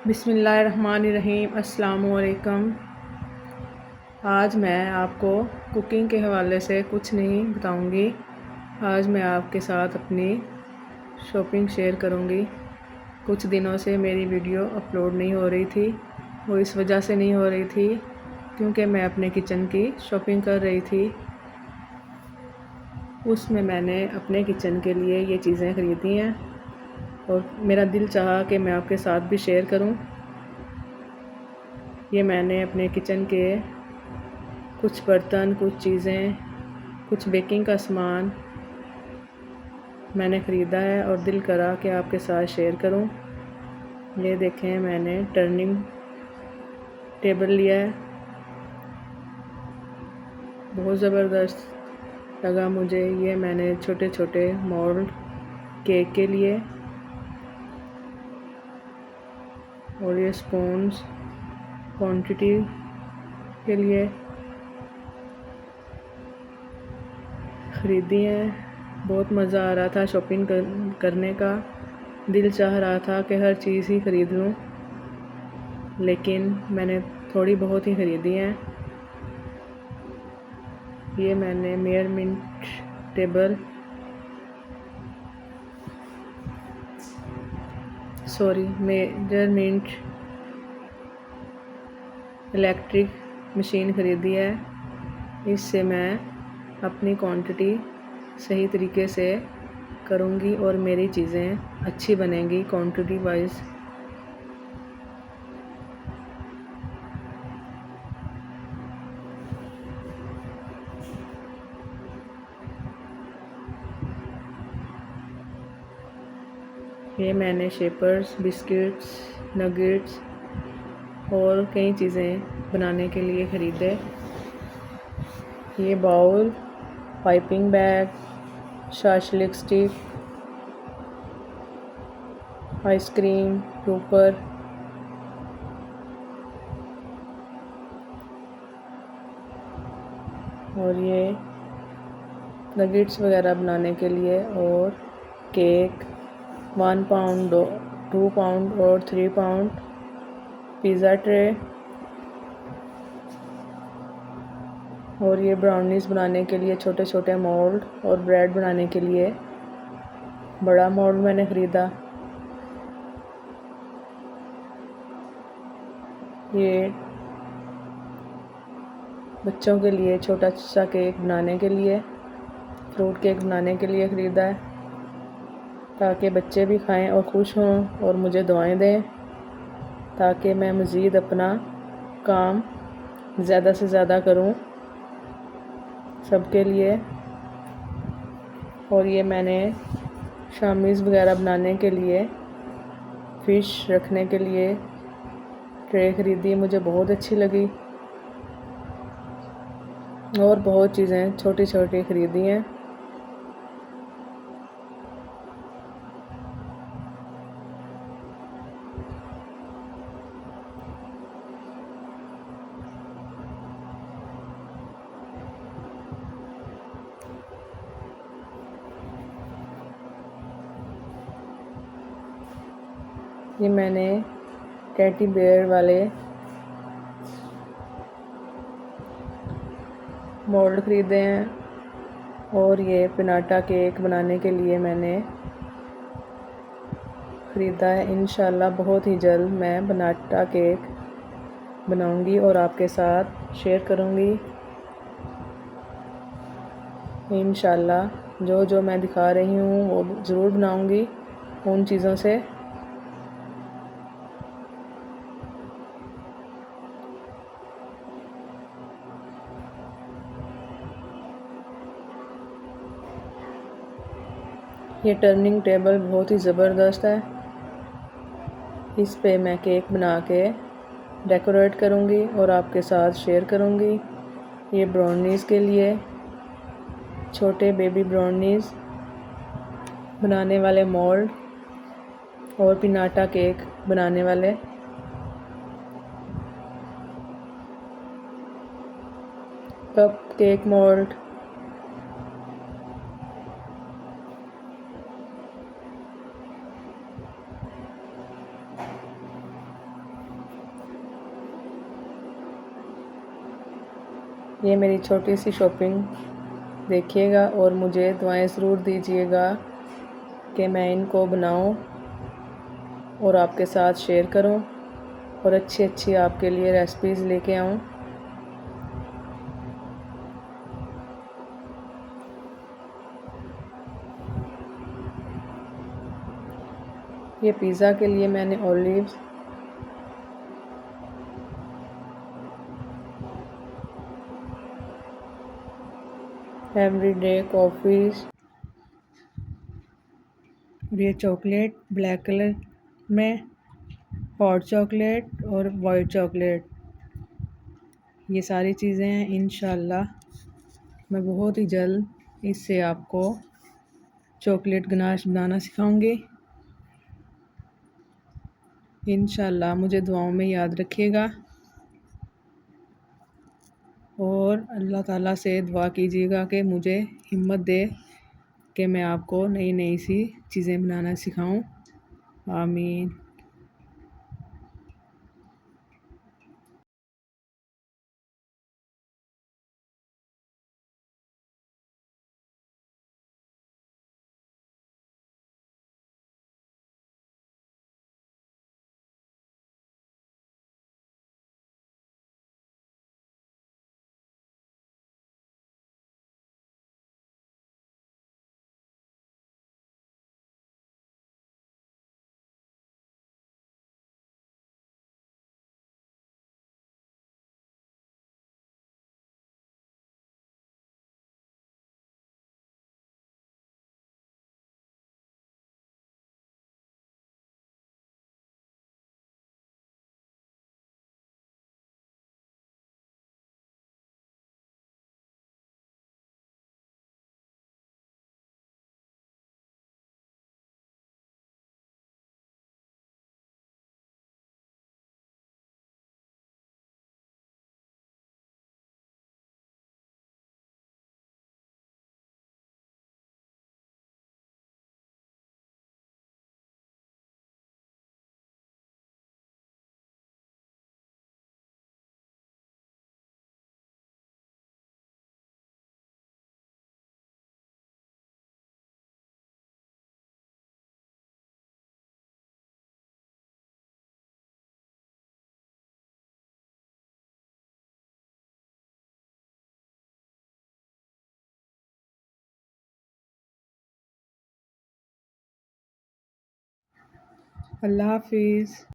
बिस्मिल्लाहिर्रहमानिर्रहीम। अस्सलाम वालेकुम। आज मैं आपको कुकिंग के हवाले से कुछ नहीं बताऊंगी। आज मैं आपके साथ अपनी शॉपिंग शेयर करूंगी। कुछ दिनों से मेरी वीडियो अपलोड नहीं हो रही थी। वो इस वजह से नहीं हो रही थी क्योंकि मैं अपने किचन की शॉपिंग कर रही थी। उसमें मैंने अपने किचन के लिए ये चीज़ें ख़रीदी हैं और मेरा दिल चाहा कि मैं आपके साथ भी शेयर करूं। ये मैंने अपने किचन के कुछ बर्तन, कुछ चीज़ें, कुछ बेकिंग का सामान मैंने ख़रीदा है और दिल करा कि आपके साथ शेयर करूं। ये देखें, मैंने टर्निंग टेबल लिया है। बहुत ज़बरदस्त लगा मुझे। ये मैंने छोटे छोटे मोल्ड केक के लिए, और ये स्पून्स क्वांटिटी के लिए ख़रीदी हैं। बहुत मज़ा आ रहा था शॉपिंग करने का। दिल चाह रहा था कि हर चीज़ ही ख़रीद लूँ, लेकिन मैंने थोड़ी बहुत ही ख़रीदी हैं। ये मैंने मेजरमेंट इलेक्ट्रिक मशीन ख़रीदी है। इससे मैं अपनी क्वांटिटी सही तरीके से करूँगी और मेरी चीज़ें अच्छी बनेंगी क्वांटिटी वाइज। ये मैंने शेपर्स, बिस्किट्स, नगेट्स और कई चीज़ें बनाने के लिए ख़रीदे। ये bowl, piping bag, shashlik stick, ice cream topper, और ये नगेट्स वगैरह बनाने के लिए, और केक 1 पाउंड, 2 पाउंड और 3 पाउंड, पिज़्ज़ा ट्रे, और ये ब्राउनीज़ बनाने के लिए छोटे छोटे मोल्ड, और ब्रेड बनाने के लिए बड़ा मोल्ड मैंने ख़रीदा। ये बच्चों के लिए छोटा सा केक बनाने के लिए, फ्रूट केक बनाने के लिए ख़रीदा है, ताकि बच्चे भी खाएं और खुश हों और मुझे दुआएं दें, ताकि मैं मज़ीद अपना काम ज़्यादा से ज़्यादा करूं सबके लिए। और ये मैंने शामीज़ वगैरह बनाने के लिए, फ़िश रखने के लिए ट्रे ख़रीदी, मुझे बहुत अच्छी लगी। और बहुत चीज़ें छोटी छोटी ख़रीदी हैं। ये मैंने टेडी बेयर वाले मोल्ड ख़रीदे हैं, और ये पिनाटा केक बनाने के लिए मैंने ख़रीदा है। इंशाल्लाह बहुत ही जल्द मैं पिनाटा केक बनाऊंगी और आपके साथ शेयर करूंगी। इंशाल्लाह जो जो मैं दिखा रही हूँ वो ज़रूर बनाऊंगी उन चीज़ों से। ये टर्निंग टेबल बहुत ही ज़बरदस्त है। इस पे मैं केक बना के डेकोरेट करूँगी और आपके साथ शेयर करूँगी। ये ब्राउनीज़ के लिए छोटे बेबी ब्राउनीज़ बनाने वाले मोल्ड, और पिनाटा केक बनाने वाले कप केक मोल्ड, ये मेरी छोटी सी शॉपिंग देखिएगा और मुझे दुआएं ज़रूर दीजिएगा कि मैं इनको बनाऊं और आपके साथ शेयर करूं और अच्छी अच्छी आपके लिए रेसिपीज़ लेके आऊं। ये पिज़्ज़ा के लिए मैंने ऑलिव्स, एवरीडे कॉफ़ीज़ और ये चॉकलेट ब्लैक कलर में, हॉट चॉकलेट और वाइट चॉकलेट, ये सारी चीज़ें हैं। इंशाल्लाह मैं बहुत ही जल्द इससे आपको चॉकलेट गनाश बनाना सिखाऊंगी। इंशाल्लाह मुझे दुआओं में याद रखिएगा और अल्लाह ताला से दुआ कीजिएगा कि मुझे हिम्मत दे कि मैं आपको नई नई सी चीज़ें बनाना सिखाऊं। आमीन। अल्लाह हाफिज़।